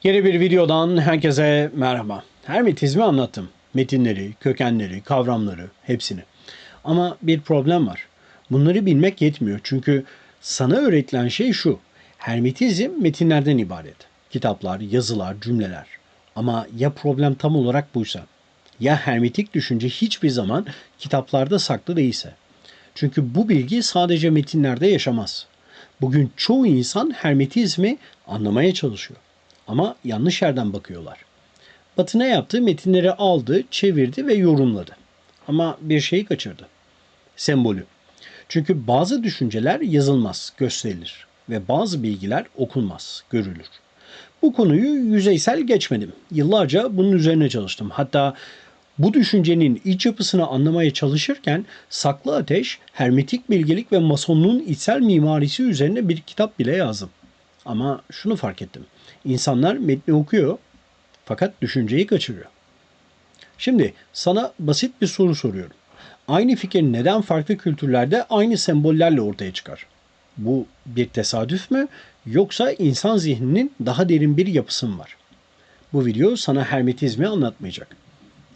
Yeni bir videodan herkese merhaba. Hermetizmi anlattım. Metinleri, kökenleri, kavramları, hepsini. Ama bir problem var. Bunları bilmek yetmiyor. Çünkü sana öğretilen şey şu. Hermetizm metinlerden ibaret. Kitaplar, yazılar, cümleler. Ama ya problem tam olarak buysa? Ya hermetik düşünce hiçbir zaman kitaplarda saklı değilse? Çünkü bu bilgi sadece metinlerde yaşamaz. Bugün çoğu insan hermetizmi anlamaya çalışıyor. Ama yanlış yerden bakıyorlar. Batı ne yaptı? Metinleri aldı, çevirdi ve yorumladı. Ama bir şeyi kaçırdı. Sembolü. Çünkü bazı düşünceler yazılmaz, gösterilir ve bazı bilgiler okunmaz, görülür. Bu konuyu yüzeysel geçmedim. Yıllarca bunun üzerine çalıştım. Hatta bu düşüncenin iç yapısını anlamaya çalışırken Saklı Ateş, Hermetik Bilgelik ve Masonluğun içsel mimarisi üzerine bir kitap bile yazdım. Ama şunu fark ettim. İnsanlar metni okuyor fakat düşünceyi kaçırıyor. Şimdi sana basit bir soru soruyorum. Aynı fikir neden farklı kültürlerde aynı sembollerle ortaya çıkar? Bu bir tesadüf mü yoksa insan zihninin daha derin bir yapısı mı var? Bu video sana hermetizmi anlatmayacak.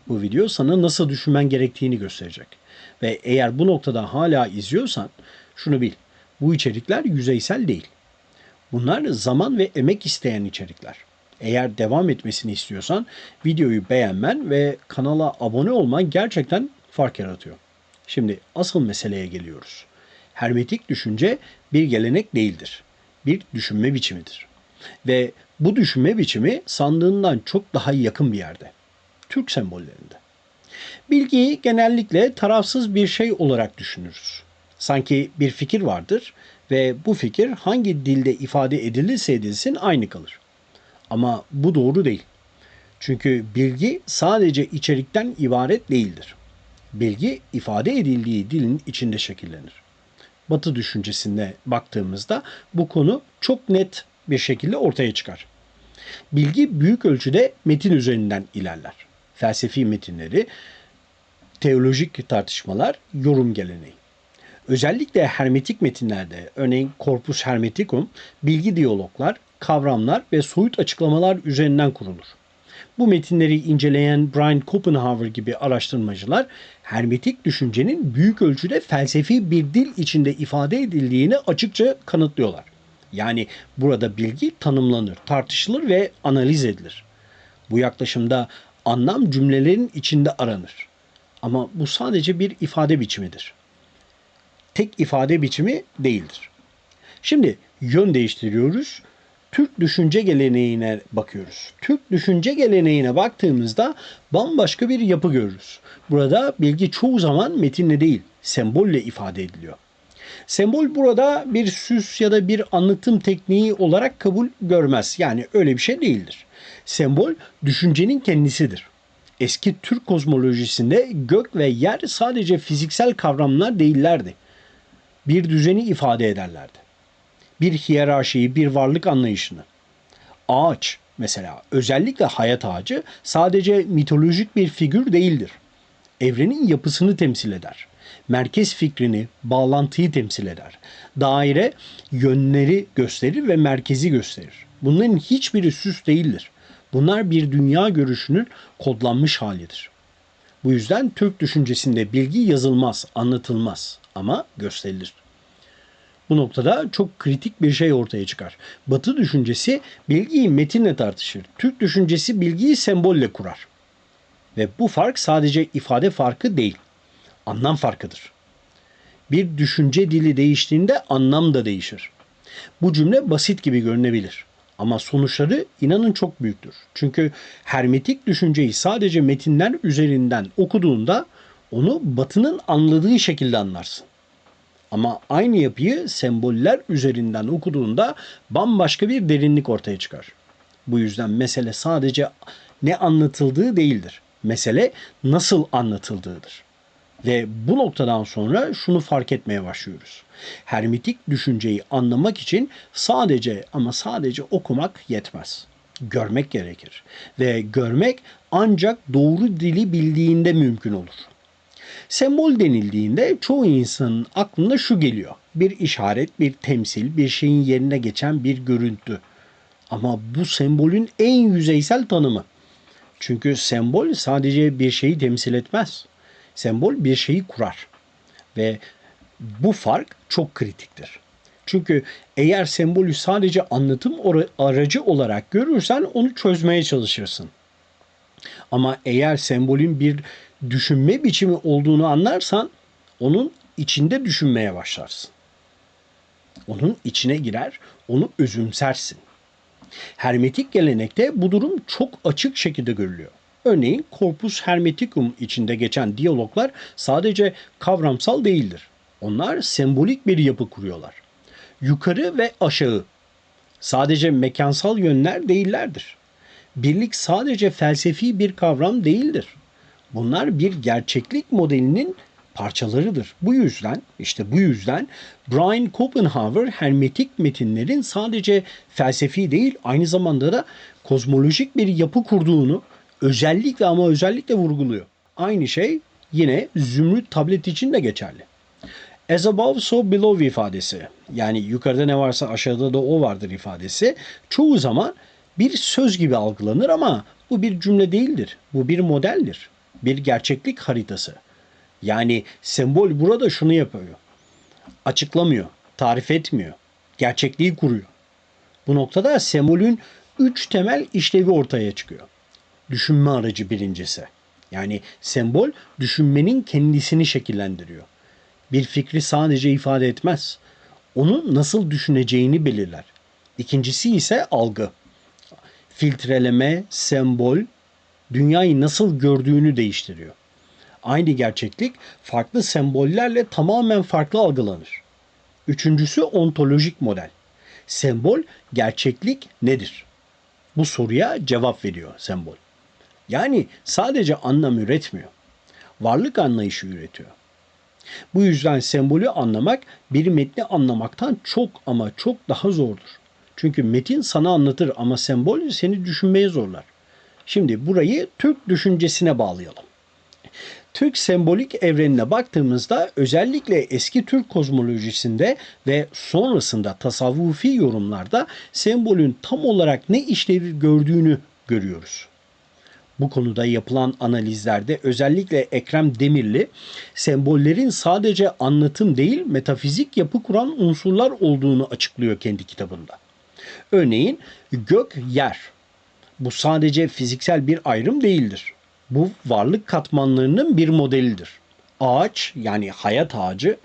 Bu video sana nasıl düşünmen gerektiğini gösterecek. Ve eğer bu noktada hala izliyorsan şunu bil. Bu içerikler yüzeysel değil. Bunlar zaman ve emek isteyen içerikler. Eğer devam etmesini istiyorsan videoyu beğenmen ve kanala abone olman gerçekten fark yaratıyor. Şimdi asıl meseleye geliyoruz. Hermetik düşünce bir gelenek değildir. Bir düşünme biçimidir. Ve bu düşünme biçimi sandığından çok daha yakın bir yerde. Türk sembollerinde. Bilgiyi genellikle tarafsız bir şey olarak düşünürüz. Sanki bir fikir vardır ve bu fikir hangi dilde ifade edilirse edilsin aynı kalır. Ama bu doğru değil. Çünkü bilgi sadece içerikten ibaret değildir. Bilgi ifade edildiği dilin içinde şekillenir. Batı düşüncesine baktığımızda bu konu çok net bir şekilde ortaya çıkar. Bilgi büyük ölçüde metin üzerinden ilerler. Felsefi metinleri, teolojik tartışmalar, yorum geleneği. Özellikle hermetik metinlerde, örneğin Corpus Hermeticum, bilgi diyaloglar, kavramlar ve soyut açıklamalar üzerinden kurulur. Bu metinleri inceleyen Brian Copenhaver gibi araştırmacılar, hermetik düşüncenin büyük ölçüde felsefi bir dil içinde ifade edildiğini açıkça kanıtlıyorlar. Yani burada bilgi tanımlanır, tartışılır ve analiz edilir. Bu yaklaşımda anlam cümlelerin içinde aranır. Ama bu sadece bir ifade biçimidir. Tek ifade biçimi değildir. Şimdi yön değiştiriyoruz. Türk düşünce geleneğine bakıyoruz. Türk düşünce geleneğine baktığımızda bambaşka bir yapı görürüz. Burada bilgi çoğu zaman metinle değil, sembolle ifade ediliyor. Sembol burada bir süs ya da bir anlatım tekniği olarak kabul görmez. Yani öyle bir şey değildir. Sembol düşüncenin kendisidir. Eski Türk kozmolojisinde gök ve yer sadece fiziksel kavramlar değillerdi. Bir düzeni ifade ederlerdi. Bir hiyerarşiyi, bir varlık anlayışını. Ağaç mesela, özellikle hayat ağacı sadece mitolojik bir figür değildir. Evrenin yapısını temsil eder. Merkez fikrini, bağlantıyı temsil eder. Daire yönleri gösterir ve merkezi gösterir. Bunların hiçbiri süs değildir. Bunlar bir dünya görüşünün kodlanmış halidir. Bu yüzden Türk düşüncesinde bilgi yazılmaz, anlatılmaz ama gösterilir. Bu noktada çok kritik bir şey ortaya çıkar. Batı düşüncesi bilgiyi metinle tartışır. Türk düşüncesi bilgiyi sembolle kurar. Ve bu fark sadece ifade farkı değil, anlam farkıdır. Bir düşünce dili değiştiğinde anlam da değişir. Bu cümle basit gibi görünebilir. Ama sonuçları inanın çok büyüktür. Çünkü hermetik düşünceyi sadece metinler üzerinden okuduğunda onu Batı'nın anladığı şekilde anlarsın. Ama aynı yapıyı semboller üzerinden okuduğunda bambaşka bir derinlik ortaya çıkar. Bu yüzden mesele sadece ne anlatıldığı değildir. Mesele nasıl anlatıldığıdır. Ve bu noktadan sonra şunu fark etmeye başlıyoruz. Hermetik düşünceyi anlamak için sadece ama sadece okumak yetmez. Görmek gerekir. Ve görmek ancak doğru dili bildiğinde mümkün olur. Sembol denildiğinde çoğu insanın aklına şu geliyor. Bir işaret, bir temsil, bir şeyin yerine geçen bir görüntü. Ama bu sembolün en yüzeysel tanımı. Çünkü sembol sadece bir şeyi temsil etmez. Sembol bir şeyi kurar. Ve bu fark çok kritiktir. Çünkü eğer sembolü sadece anlatım aracı olarak görürsen onu çözmeye çalışırsın. Ama eğer sembolün bir düşünme biçimi olduğunu anlarsan onun içinde düşünmeye başlarsın. Onun içine girer, onu özümsersin. Hermetik gelenekte bu durum çok açık şekilde görülüyor. Örneğin Corpus Hermeticum içinde geçen diyaloglar sadece kavramsal değildir. Onlar sembolik bir yapı kuruyorlar. Yukarı ve aşağı sadece mekansal yönler değillerdir. Birlik sadece felsefi bir kavram değildir. Bunlar bir gerçeklik modelinin parçalarıdır. Bu yüzden Brian Schopenhauer hermetik metinlerin sadece felsefi değil aynı zamanda da kozmolojik bir yapı kurduğunu özellikle vurguluyor. Aynı şey yine Zümrüt tablet için de geçerli. As above so below ifadesi, yani yukarıda ne varsa aşağıda da o vardır ifadesi çoğu zaman bir söz gibi algılanır ama bu bir cümle değildir. Bu bir modeldir. Bir gerçeklik haritası. Yani sembol burada şunu yapıyor. Açıklamıyor, tarif etmiyor, gerçekliği kuruyor. Bu noktada sembolün 3 temel işlevi ortaya çıkıyor. Düşünme aracı birincisi. Yani sembol düşünmenin kendisini şekillendiriyor. Bir fikri sadece ifade etmez. Onu nasıl düşüneceğini belirler. İkincisi ise algı. Filtreleme, sembol, dünyayı nasıl gördüğünü değiştiriyor. Aynı gerçeklik farklı sembollerle tamamen farklı algılanır. Üçüncüsü ontolojik model. Sembol, gerçeklik nedir? Bu soruya cevap veriyor sembol. Yani sadece anlam üretmiyor. Varlık anlayışı üretiyor. Bu yüzden sembolü anlamak bir metni anlamaktan çok ama çok daha zordur. Çünkü metin sana anlatır ama sembol seni düşünmeye zorlar. Şimdi burayı Türk düşüncesine bağlayalım. Türk sembolik evrenine baktığımızda özellikle eski Türk kozmolojisinde ve sonrasında tasavvufi yorumlarda sembolün tam olarak ne işlevi gördüğünü görüyoruz. Bu konuda yapılan analizlerde özellikle Ekrem Demirli sembollerin sadece anlatım değil metafizik yapı kuran unsurlar olduğunu açıklıyor kendi kitabında. Örneğin gök, yer. Bu sadece fiziksel bir ayrım değildir. Bu varlık katmanlarının bir modelidir. Ağaç yani hayat ağacı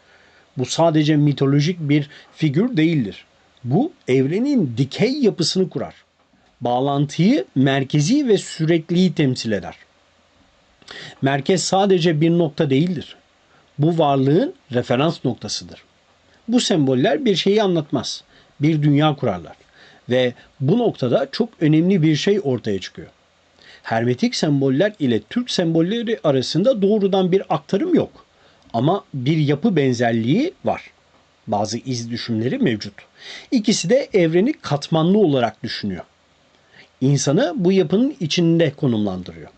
bu sadece mitolojik bir figür değildir. Bu evrenin dikey yapısını kurar. Bağlantıyı, merkezi ve sürekliyi temsil eder. Merkez sadece bir nokta değildir. Bu varlığın referans noktasıdır. Bu semboller bir şeyi anlatmaz. Bir dünya kurarlar. Ve bu noktada çok önemli bir şey ortaya çıkıyor. Hermetik semboller ile Türk sembolleri arasında doğrudan bir aktarım yok. Ama bir yapı benzerliği var. Bazı iz düşümleri mevcut. İkisi de evreni katmanlı olarak düşünüyor. İnsanı bu yapının içinde konumlandırıyor.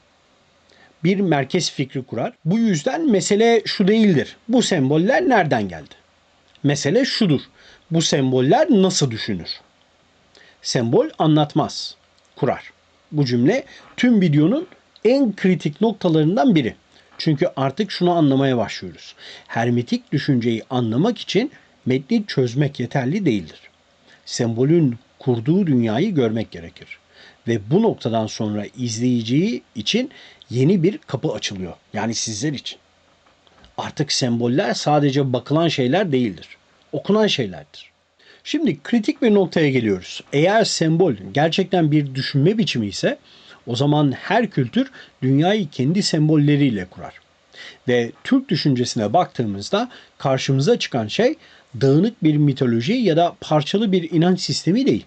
Bir merkez fikri kurar. Bu yüzden mesele şu değildir. Bu semboller nereden geldi? Mesele şudur. Bu semboller nasıl düşünür? Sembol anlatmaz, kurar. Bu cümle tüm videonun en kritik noktalarından biri. Çünkü artık şunu anlamaya başlıyoruz. Hermetik düşünceyi anlamak için metni çözmek yeterli değildir. Sembolün kurduğu dünyayı görmek gerekir. Ve bu noktadan sonra izleyiciyi için yeni bir kapı açılıyor. Yani sizler için. Artık semboller sadece bakılan şeyler değildir. Okunan şeylerdir. Şimdi kritik bir noktaya geliyoruz. Eğer sembol gerçekten bir düşünme biçimi ise o zaman her kültür dünyayı kendi sembolleriyle kurar. Ve Türk düşüncesine baktığımızda karşımıza çıkan şey dağınık bir mitoloji ya da parçalı bir inanç sistemi değil.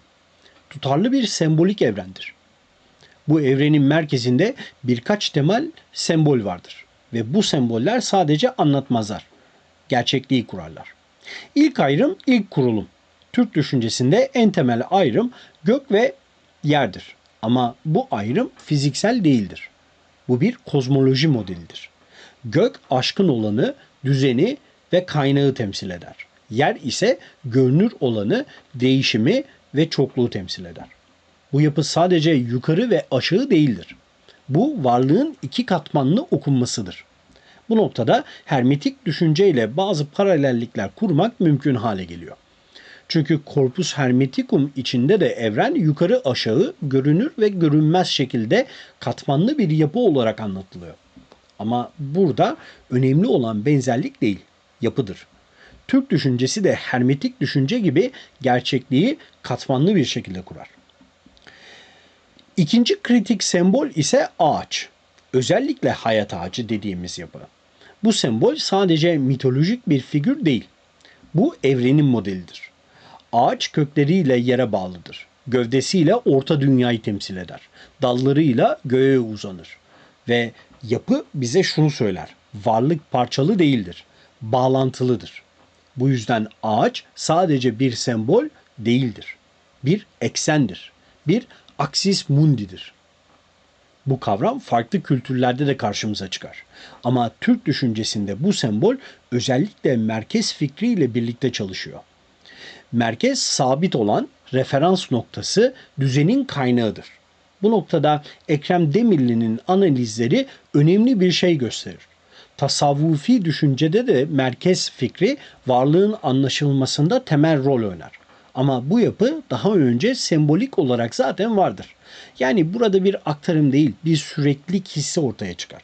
Tutarlı bir sembolik evrendir. Bu evrenin merkezinde birkaç temel sembol vardır. Ve bu semboller sadece anlatmazlar. Gerçekliği kurarlar. İlk ayrım, ilk kurulum. Türk düşüncesinde en temel ayrım gök ve yerdir. Ama bu ayrım fiziksel değildir. Bu bir kozmoloji modelidir. Gök aşkın olanı, düzeni ve kaynağı temsil eder. Yer ise görünür olanı, değişimi ve çokluğu temsil eder. Bu yapı sadece yukarı ve aşağı değildir. Bu varlığın iki katmanlı okunmasıdır. Bu noktada hermetik düşünceyle bazı paralellikler kurmak mümkün hale geliyor. Çünkü corpus hermeticum içinde de evren yukarı aşağı, görünür ve görünmez şekilde katmanlı bir yapı olarak anlatılıyor. Ama burada önemli olan benzerlik değil, yapıdır. Türk düşüncesi de hermetik düşünce gibi gerçekliği katmanlı bir şekilde kurar. İkinci kritik sembol ise ağaç. Özellikle hayat ağacı dediğimiz yapı. Bu sembol sadece mitolojik bir figür değil. Bu evrenin modelidir. Ağaç kökleriyle yere bağlıdır. Gövdesiyle orta dünyayı temsil eder. Dallarıyla göğe uzanır. Ve yapı bize şunu söyler. Varlık parçalı değildir. Bağlantılıdır. Bu yüzden ağaç sadece bir sembol değildir. Bir eksendir. Bir aksis mundidir. Bu kavram farklı kültürlerde de karşımıza çıkar. Ama Türk düşüncesinde bu sembol özellikle merkez fikriyle birlikte çalışıyor. Merkez sabit olan referans noktası düzenin kaynağıdır. Bu noktada Ekrem Demirli'nin analizleri önemli bir şey gösterir. Tasavvufi düşüncede de merkez fikri varlığın anlaşılmasında temel rol oynar. Ama bu yapı daha önce sembolik olarak zaten vardır. Yani burada bir aktarım değil, bir süreklilik hissi ortaya çıkar.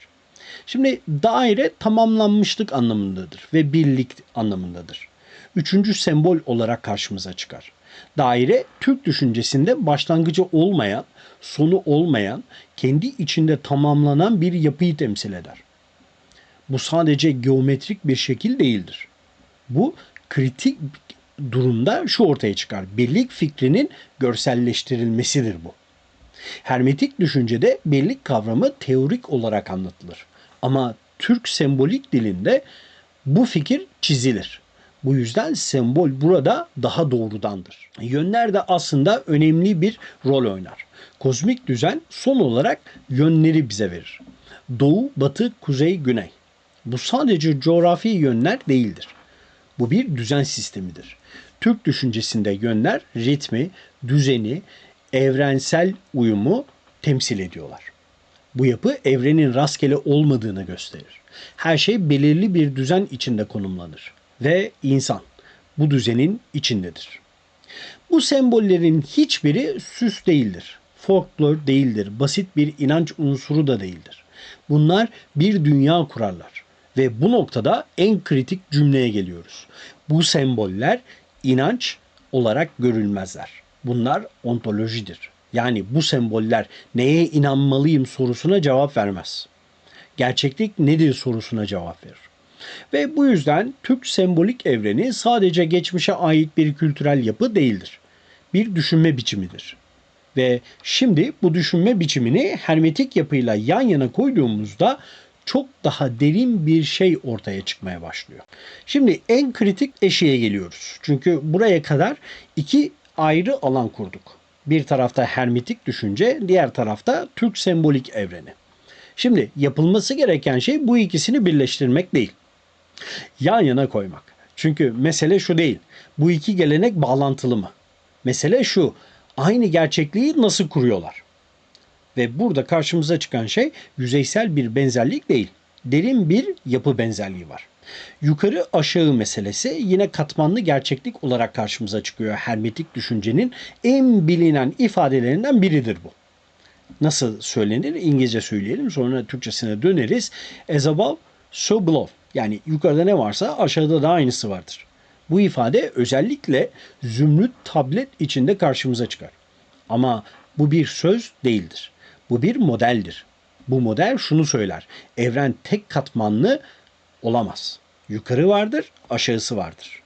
Şimdi daire tamamlanmışlık anlamındadır ve birlik anlamındadır. Üçüncü sembol olarak karşımıza çıkar. Daire Türk düşüncesinde başlangıcı olmayan, sonu olmayan, kendi içinde tamamlanan bir yapıyı temsil eder. Bu sadece geometrik bir şekil değildir. Bu kritik durumda şu ortaya çıkar. Birlik fikrinin görselleştirilmesidir bu. Hermetik düşüncede birlik kavramı teorik olarak anlatılır. Ama Türk sembolik dilinde bu fikir çizilir. Bu yüzden sembol burada daha doğrudandır. Yönler de aslında önemli bir rol oynar. Kozmik düzen son olarak yönleri bize verir. Doğu, batı, kuzey, güney. Bu sadece coğrafi yönler değildir. Bu bir düzen sistemidir. Türk düşüncesinde yönler ritmi, düzeni, evrensel uyumu temsil ediyorlar. Bu yapı evrenin rastgele olmadığını gösterir. Her şey belirli bir düzen içinde konumlanır ve insan bu düzenin içindedir. Bu sembollerin hiçbiri süs değildir, folklor değildir, basit bir inanç unsuru da değildir. Bunlar bir dünya kurarlar ve bu noktada en kritik cümleye geliyoruz. Bu semboller inanç olarak görülmezler. Bunlar ontolojidir. Yani bu semboller neye inanmalıyım sorusuna cevap vermez. Gerçeklik nedir sorusuna cevap verir. Ve bu yüzden Türk sembolik evreni sadece geçmişe ait bir kültürel yapı değildir. Bir düşünme biçimidir. Ve şimdi bu düşünme biçimini hermetik yapıyla yan yana koyduğumuzda çok daha derin bir şey ortaya çıkmaya başlıyor. Şimdi en kritik eşiğe geliyoruz. Çünkü buraya kadar iki ayrı alan kurduk. Bir tarafta hermetik düşünce, diğer tarafta Türk sembolik evreni. Şimdi yapılması gereken şey bu ikisini birleştirmek değil. Yan yana koymak. Çünkü mesele şu değil. Bu iki gelenek bağlantılı mı? Mesele şu. Aynı gerçekliği nasıl kuruyorlar? Ve burada karşımıza çıkan şey yüzeysel bir benzerlik değil. Derin bir yapı benzerliği var. Yukarı aşağı meselesi yine katmanlı gerçeklik olarak karşımıza çıkıyor. Hermetik düşüncenin en bilinen ifadelerinden biridir bu. Nasıl söylenir? İngilizce söyleyelim, sonra Türkçesine döneriz. As above, so below. Yani yukarıda ne varsa aşağıda da aynısı vardır. Bu ifade özellikle zümrüt tablet içinde karşımıza çıkar. Ama bu bir söz değildir. Bu bir modeldir. Bu model şunu söyler. Evren tek katmanlı olamaz. Yukarı vardır, aşağısı vardır.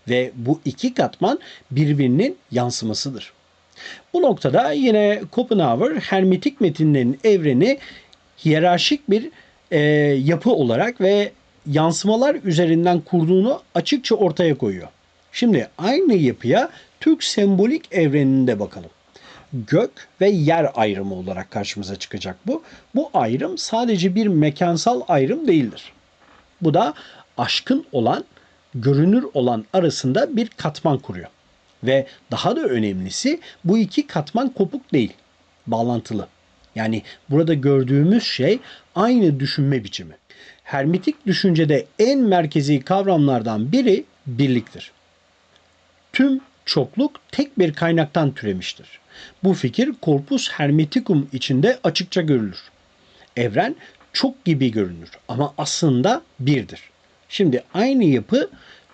Ve bu iki katman birbirinin yansımasıdır. Bu noktada yine Schopenhauer hermetik metinlerin evreni hiyerarşik bir yapı olarak ve yansımalar üzerinden kurduğunu açıkça ortaya koyuyor. Şimdi aynı yapıya Türk sembolik evreninde bakalım. Gök ve yer ayrımı olarak karşımıza çıkacak bu. Bu ayrım sadece bir mekansal ayrım değildir. Bu da aşkın olan, görünür olan arasında bir katman kuruyor. Ve daha da önemlisi bu iki katman kopuk değil, bağlantılı. Yani burada gördüğümüz şey aynı düşünme biçimi. Hermetik düşüncede en merkezi kavramlardan biri birliktir. Tüm çokluk tek bir kaynaktan türemiştir. Bu fikir Corpus Hermeticum içinde açıkça görülür. Evren çok gibi görünür ama aslında birdir. Şimdi aynı yapı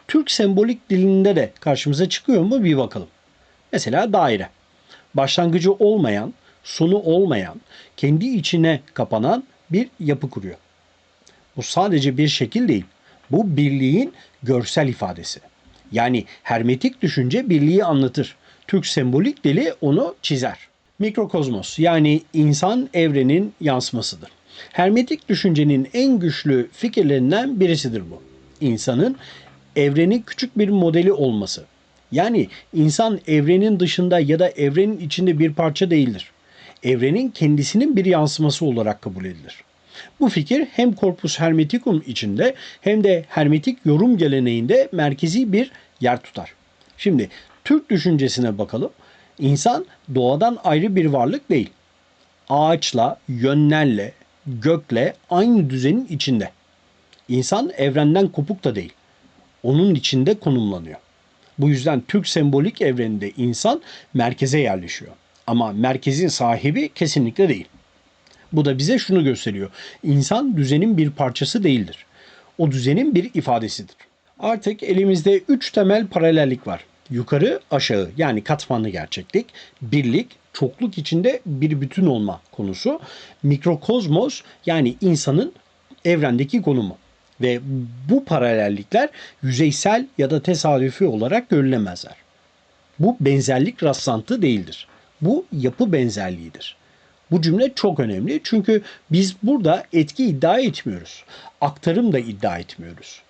Türk sembolik dilinde de karşımıza çıkıyor mu bir bakalım. Mesela daire. Başlangıcı olmayan, sonu olmayan, kendi içine kapanan bir yapı kuruyor. Bu sadece bir şekil değil. Bu birliğin görsel ifadesi. Yani hermetik düşünce birliği anlatır. Türk sembolik dili onu çizer. Mikrokozmos yani insan evrenin yansımasıdır. Hermetik düşüncenin en güçlü fikirlerinden birisidir bu. İnsanın evrenin küçük bir modeli olması. Yani insan evrenin dışında ya da evrenin içinde bir parça değildir. Evrenin kendisinin bir yansıması olarak kabul edilir. Bu fikir hem Corpus Hermeticum içinde hem de hermetik yorum geleneğinde merkezi bir yer tutar. Şimdi Türk düşüncesine bakalım. İnsan doğadan ayrı bir varlık değil. Ağaçla, yönlerle, gökle aynı düzenin içinde. İnsan evrenden kopuk da değil. Onun içinde konumlanıyor. Bu yüzden Türk sembolik evreninde insan merkeze yerleşiyor. Ama merkezin sahibi kesinlikle değil. Bu da bize şunu gösteriyor. İnsan düzenin bir parçası değildir. O düzenin bir ifadesidir. Artık elimizde 3 temel paralellik var. Yukarı, aşağı yani katmanlı gerçeklik, birlik, çokluk içinde bir bütün olma konusu, mikrokozmos yani insanın evrendeki konumu. Ve bu paralellikler yüzeysel ya da tesadüfi olarak görülemezler. Bu benzerlik rastlantı değildir. Bu yapı benzerliğidir. Bu cümle çok önemli çünkü biz burada etki iddia etmiyoruz. Aktarım da iddia etmiyoruz.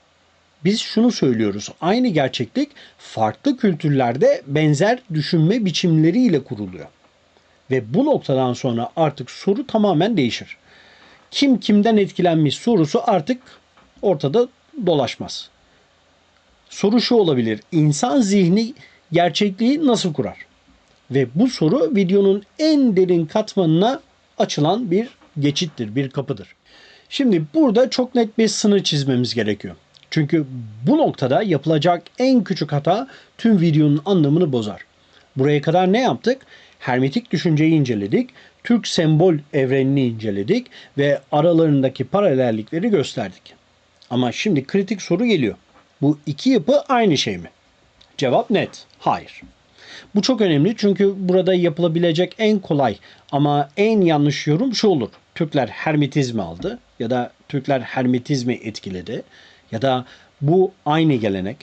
Biz şunu söylüyoruz. Aynı gerçeklik farklı kültürlerde benzer düşünme biçimleriyle kuruluyor. Ve bu noktadan sonra artık soru tamamen değişir. Kim kimden etkilenmiş sorusu artık ortada dolaşmaz. Soru şu olabilir. İnsan zihni gerçekliği nasıl kurar? Ve bu soru videonun en derin katmanına açılan bir geçittir, bir kapıdır. Şimdi burada çok net bir sınır çizmemiz gerekiyor. Çünkü bu noktada yapılacak en küçük hata tüm videonun anlamını bozar. Buraya kadar ne yaptık? Hermetik düşünceyi inceledik, Türk sembol evrenini inceledik ve aralarındaki paralellikleri gösterdik. Ama şimdi kritik soru geliyor. Bu iki yapı aynı şey mi? Cevap net, hayır. Bu çok önemli çünkü burada yapılabilecek en kolay ama en yanlış yorum şu olur. Türkler hermetizmi aldı ya da Türkler hermetizmi etkiledi ya da bu aynı gelenek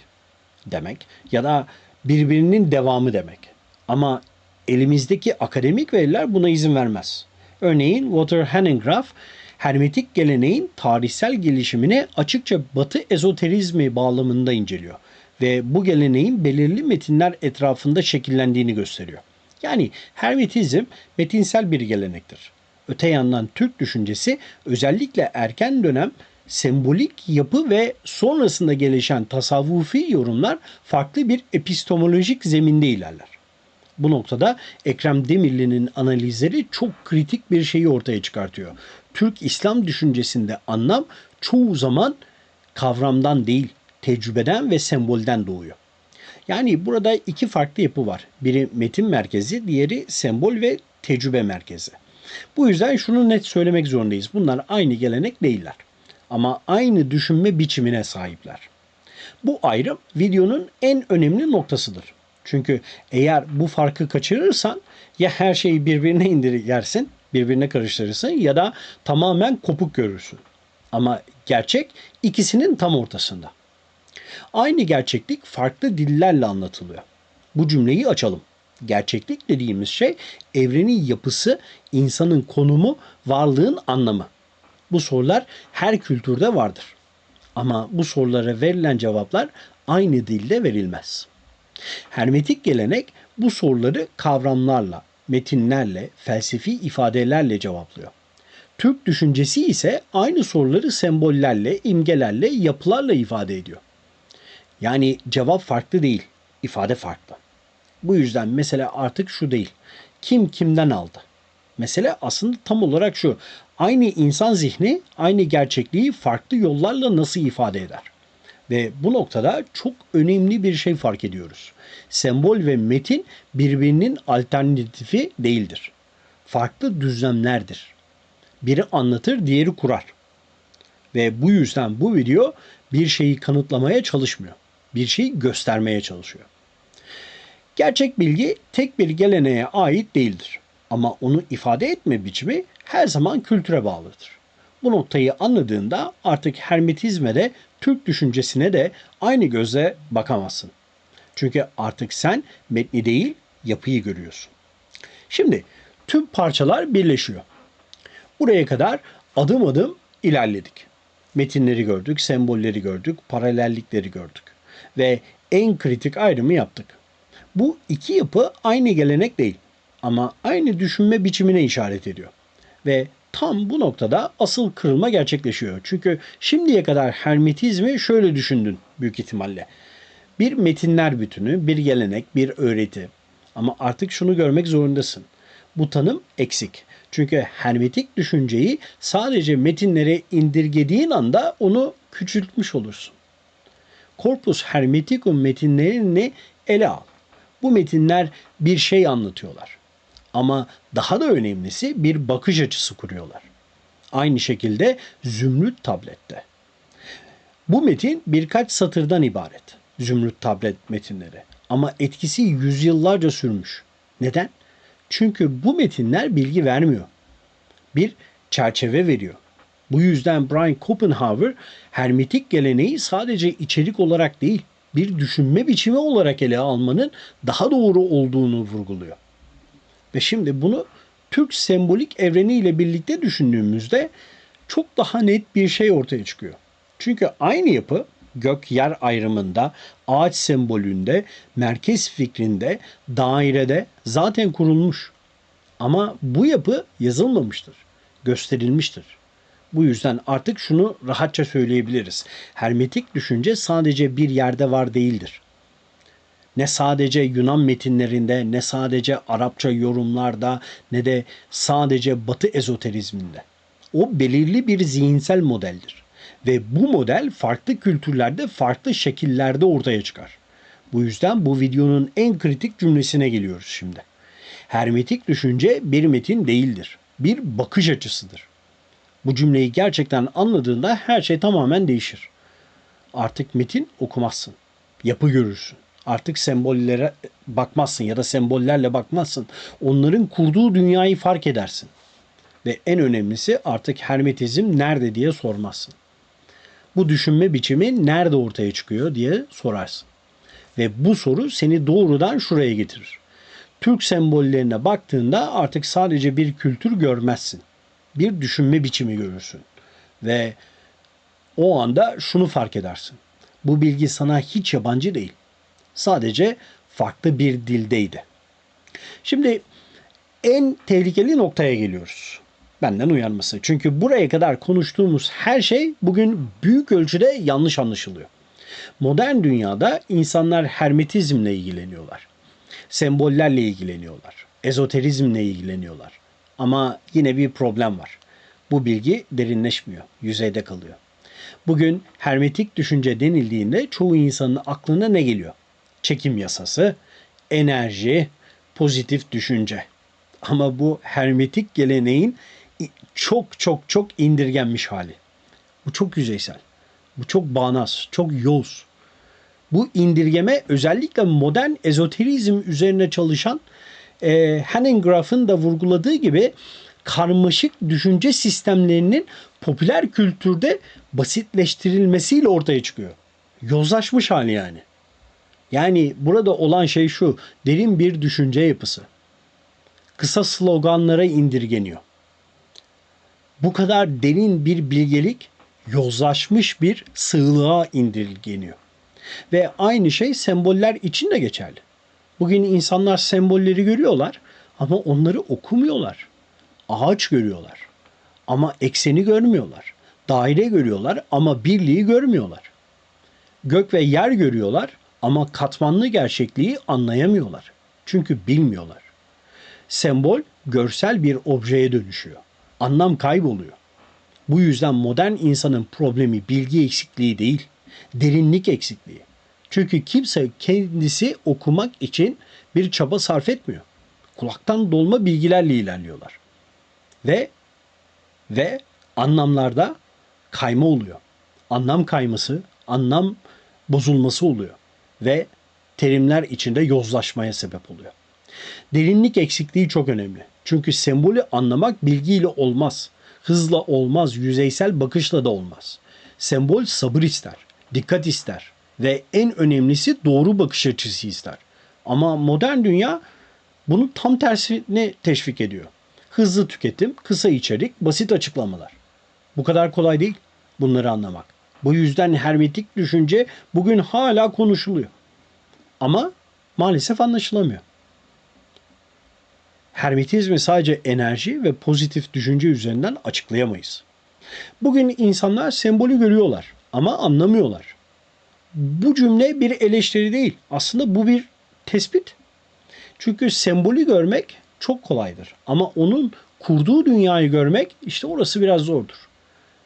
demek ya da birbirinin devamı demek. Ama elimizdeki akademik veriler buna izin vermez. Örneğin Walter Hanegraaff hermetik geleneğin tarihsel gelişimini açıkça Batı ezoterizmi bağlamında inceliyor ve bu geleneğin belirli metinler etrafında şekillendiğini gösteriyor. Yani hermetizm metinsel bir gelenektir. Öte yandan Türk düşüncesi özellikle erken dönem sembolik yapı ve sonrasında gelişen tasavvufi yorumlar farklı bir epistemolojik zeminde ilerler. Bu noktada Ekrem Demirli'nin analizleri çok kritik bir şeyi ortaya çıkartıyor. Türk İslam düşüncesinde anlam çoğu zaman kavramdan değil, tecrübeden ve sembolden doğuyor. Yani burada iki farklı yapı var. Biri metin merkezi, diğeri sembol ve tecrübe merkezi. Bu yüzden şunu net söylemek zorundayız. Bunlar aynı gelenek değiller. Ama aynı düşünme biçimine sahipler. Bu ayrım videonun en önemli noktasıdır. Çünkü eğer bu farkı kaçırırsan ya her şeyi birbirine indirgersin, birbirine karıştırırsın ya da tamamen kopuk görürsün. Ama gerçek ikisinin tam ortasında. Aynı gerçeklik farklı dillerle anlatılıyor. Bu cümleyi açalım. Gerçeklik dediğimiz şey evrenin yapısı, insanın konumu, varlığın anlamı. Bu sorular her kültürde vardır. Ama bu sorulara verilen cevaplar aynı dilde verilmez. Hermetik gelenek bu soruları kavramlarla, metinlerle, felsefi ifadelerle cevaplıyor. Türk düşüncesi ise aynı soruları sembollerle, imgelerle, yapılarla ifade ediyor. Yani cevap farklı değil, ifade farklı. Bu yüzden mesele artık şu değil. Kim kimden aldı? Mesele aslında tam olarak şu. Aynı insan zihni aynı gerçekliği farklı yollarla nasıl ifade eder? Ve bu noktada çok önemli bir şey fark ediyoruz. Sembol ve metin birbirinin alternatifi değildir. Farklı düzlemlerdir. Biri anlatır, diğeri kurar. Ve bu yüzden bu video bir şeyi kanıtlamaya çalışmıyor. Bir şeyi göstermeye çalışıyor. Gerçek bilgi tek bir geleneğe ait değildir. Ama onu ifade etme biçimi her zaman kültüre bağlıdır. Bu noktayı anladığında artık Hermetizme de Türk düşüncesine de aynı gözle bakamazsın. Çünkü artık sen metni değil, yapıyı görüyorsun. Şimdi tüm parçalar birleşiyor. Buraya kadar adım adım ilerledik. Metinleri gördük, sembolleri gördük, paralellikleri gördük ve en kritik ayrımı yaptık. Bu iki yapı aynı gelenek değil ama aynı düşünme biçimine işaret ediyor. Ve tam bu noktada asıl kırılma gerçekleşiyor. Çünkü şimdiye kadar Hermetizmi şöyle düşündün büyük ihtimalle. Bir metinler bütünü, bir gelenek, bir öğreti. Ama artık şunu görmek zorundasın. Bu tanım eksik. Çünkü hermetik düşünceyi sadece metinlere indirgediğin anda onu küçültmüş olursun. Corpus Hermeticum metinlerini ele al. Bu metinler bir şey anlatıyorlar. Ama daha da önemlisi bir bakış açısı kuruyorlar. Aynı şekilde Zümrüt Tablet'te. Bu metin birkaç satırdan ibaret. Zümrüt Tablet metinleri. Ama etkisi yüzyıllarca sürmüş. Neden? Çünkü bu metinler bilgi vermiyor. Bir çerçeve veriyor. Bu yüzden Brian Copenhaver hermetik geleneği sadece içerik olarak değil, bir düşünme biçimi olarak ele almanın daha doğru olduğunu vurguluyor. Ve şimdi bunu Türk sembolik evreniyle birlikte düşündüğümüzde çok daha net bir şey ortaya çıkıyor. Çünkü aynı yapı gök-yer ayrımında, ağaç sembolünde, merkez fikrinde, dairede zaten kurulmuş. Ama bu yapı yazılmamıştır, gösterilmiştir. Bu yüzden artık şunu rahatça söyleyebiliriz. Hermetik düşünce sadece bir yerde var değildir. Ne sadece Yunan metinlerinde, ne sadece Arapça yorumlarda, ne de sadece Batı ezoterizminde. O belirli bir zihinsel modeldir. Ve bu model farklı kültürlerde, farklı şekillerde ortaya çıkar. Bu yüzden bu videonun en kritik cümlesine geliyoruz şimdi. Hermetik düşünce bir metin değildir. Bir bakış açısıdır. Bu cümleyi gerçekten anladığında her şey tamamen değişir. Artık metin okumazsın. Yapı görürsün. Artık sembollere bakmazsın ya da sembollerle bakmazsın. Onların kurduğu dünyayı fark edersin. Ve en önemlisi artık hermetizm nerede diye sormazsın. Bu düşünme biçimi nerede ortaya çıkıyor diye sorarsın. Ve bu soru seni doğrudan şuraya getirir. Türk sembollerine baktığında artık sadece bir kültür görmezsin. Bir düşünme biçimi görürsün. Ve o anda şunu fark edersin. Bu bilgi sana hiç yabancı değil. Sadece farklı bir dildeydi. Şimdi en tehlikeli noktaya geliyoruz. Benden uyarması. Çünkü buraya kadar konuştuğumuz her şey bugün büyük ölçüde yanlış anlaşılıyor. Modern dünyada insanlar hermetizmle ilgileniyorlar. Sembollerle ilgileniyorlar. Ezoterizmle ilgileniyorlar. Ama yine bir problem var. Bu bilgi derinleşmiyor, yüzeyde kalıyor. Bugün hermetik düşünce denildiğinde çoğu insanın aklına ne geliyor? Çekim yasası, enerji, pozitif düşünce. Ama bu hermetik geleneğin çok çok çok indirgenmiş hali. Bu çok yüzeysel. Bu çok bağnaz, çok yoz. Bu indirgeme özellikle modern ezoterizm üzerine çalışan Hanegraaff'ın da vurguladığı gibi karmaşık düşünce sistemlerinin popüler kültürde basitleştirilmesiyle ortaya çıkıyor. Yozlaşmış hali yani. Yani burada olan şey şu, derin bir düşünce yapısı. Kısa sloganlara indirgeniyor. Bu kadar derin bir bilgelik yozlaşmış bir sığlığa indirgeniyor. Ve aynı şey semboller için de geçerli. Bugün insanlar sembolleri görüyorlar ama onları okumuyorlar. Ağaç görüyorlar ama ekseni görmüyorlar. Daire görüyorlar ama birliği görmüyorlar. Gök ve yer görüyorlar ama katmanlı gerçekliği anlayamıyorlar. Çünkü bilmiyorlar. Sembol görsel bir objeye dönüşüyor. Anlam kayboluyor. Bu yüzden modern insanın problemi bilgi eksikliği değil, derinlik eksikliği. Çünkü kimse kendisi okumak için bir çaba sarf etmiyor. Kulaktan dolma bilgilerle ilerliyorlar. Ve anlamlarda kayma oluyor. Anlam kayması, anlam bozulması oluyor ve terimler içinde yozlaşmaya sebep oluyor. Derinlik eksikliği çok önemli. Çünkü sembolü anlamak bilgiyle olmaz. Hızla olmaz, yüzeysel bakışla da olmaz. Sembol sabır ister, dikkat ister ve en önemlisi doğru bakış açısı ister. Ama modern dünya bunu tam tersine teşvik ediyor. Hızlı tüketim, kısa içerik, basit açıklamalar. Bu kadar kolay değil bunları anlamak. Bu yüzden hermetik düşünce bugün hala konuşuluyor. Ama maalesef anlaşılamıyor. Hermetizmi sadece enerji ve pozitif düşünce üzerinden açıklayamayız. Bugün insanlar sembolü görüyorlar ama anlamıyorlar. Bu cümle bir eleştiri değil. Aslında bu bir tespit. Çünkü sembolü görmek çok kolaydır. Ama onun kurduğu dünyayı görmek işte orası biraz zordur.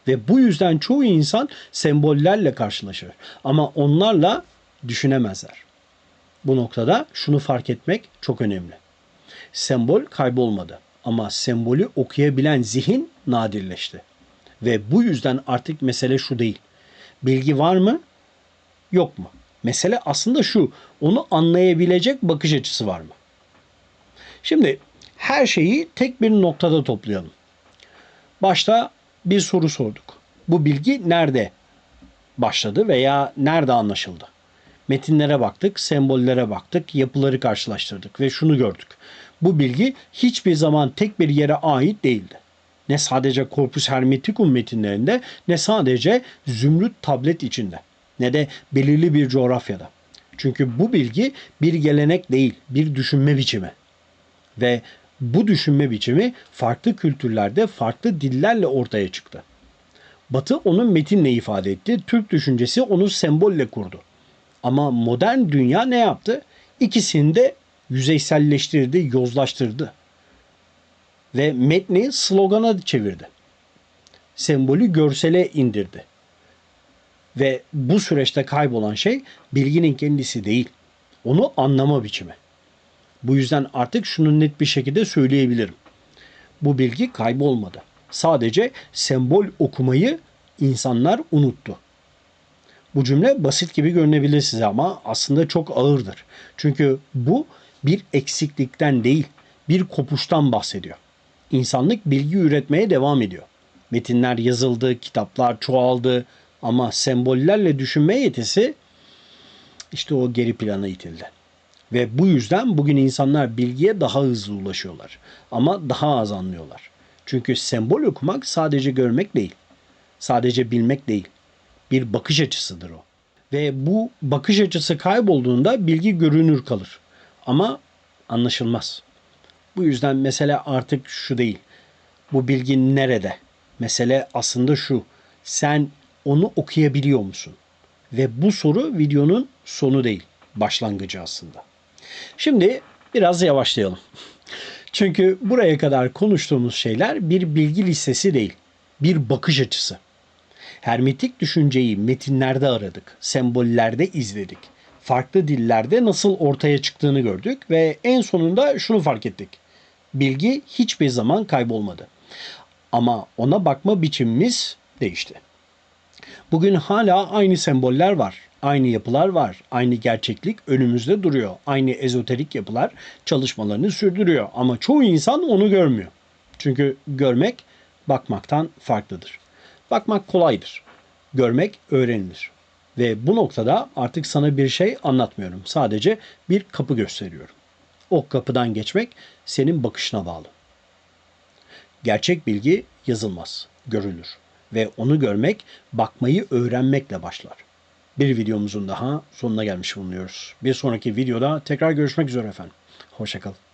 Ve bu yüzden çoğu insan sembollerle karşılaşır. Ama onlarla düşünemezler. Bu noktada şunu fark etmek çok önemli. Sembol kaybolmadı ama sembolü okuyabilen zihin nadirleşti. Ve bu yüzden artık mesele şu değil. Bilgi var mı? Yok mu? Mesele aslında şu. Onu anlayabilecek bakış açısı var mı? Şimdi her şeyi tek bir noktada toplayalım. Başta bir soru sorduk. Bu bilgi nerede başladı veya nerede anlaşıldı? Metinlere baktık, sembollere baktık, yapıları karşılaştırdık ve şunu gördük. Bu bilgi hiçbir zaman tek bir yere ait değildi. Ne sadece Corpus Hermeticum metinlerinde, ne sadece Zümrüt tablet içinde, ne de belirli bir coğrafyada. Çünkü bu bilgi bir gelenek değil, bir düşünme biçimi. Ve bu düşünme biçimi farklı kültürlerde, farklı dillerle ortaya çıktı. Batı onu metinle ifade etti, Türk düşüncesi onu sembolle kurdu. Ama modern dünya ne yaptı? İkisini de yüzeyselleştirdi, yozlaştırdı. Ve metni slogana çevirdi. Sembolü görsele indirdi. Ve bu süreçte kaybolan şey bilginin kendisi değil, onu anlama biçimi. Bu yüzden artık şunu net bir şekilde söyleyebilirim. Bu bilgi kaybolmadı. Sadece sembol okumayı insanlar unuttu. Bu cümle basit gibi görünebilir size ama aslında çok ağırdır. Çünkü bu bir eksiklikten değil, bir kopuştan bahsediyor. İnsanlık bilgi üretmeye devam ediyor. Metinler yazıldı, kitaplar çoğaldı ama sembollerle düşünme yetisi işte o geri plana itildi. Ve bu yüzden bugün insanlar bilgiye daha hızlı ulaşıyorlar ama daha az anlıyorlar. Çünkü sembol okumak sadece görmek değil, sadece bilmek değil. Bir bakış açısıdır o. Ve bu bakış açısı kaybolduğunda bilgi görünür kalır. Ama anlaşılmaz. Bu yüzden mesele artık şu değil. Bu bilgi nerede? Mesele aslında şu. Sen onu okuyabiliyor musun? Ve bu soru videonun sonu değil, başlangıcı aslında. Şimdi biraz yavaşlayalım. Çünkü buraya kadar konuştuğumuz şeyler bir bilgi listesi değil, bir bakış açısı. Hermetik düşünceyi metinlerde aradık, sembollerde izledik. Farklı dillerde nasıl ortaya çıktığını gördük ve en sonunda şunu fark ettik. Bilgi hiçbir zaman kaybolmadı. Ama ona bakma biçimimiz değişti. Bugün hala aynı semboller var, aynı yapılar var, aynı gerçeklik önümüzde duruyor. Aynı ezoterik yapılar çalışmalarını sürdürüyor ama çoğu insan onu görmüyor. Çünkü görmek bakmaktan farklıdır. Bakmak kolaydır. Görmek öğrenilir. Ve bu noktada artık sana bir şey anlatmıyorum. Sadece bir kapı gösteriyorum. O kapıdan geçmek senin bakışına bağlı. Gerçek bilgi yazılmaz, görülür. Ve onu görmek, bakmayı öğrenmekle başlar. Bir videomuzun daha sonuna gelmiş bulunuyoruz. Bir sonraki videoda tekrar görüşmek üzere efendim. Hoşça kalın.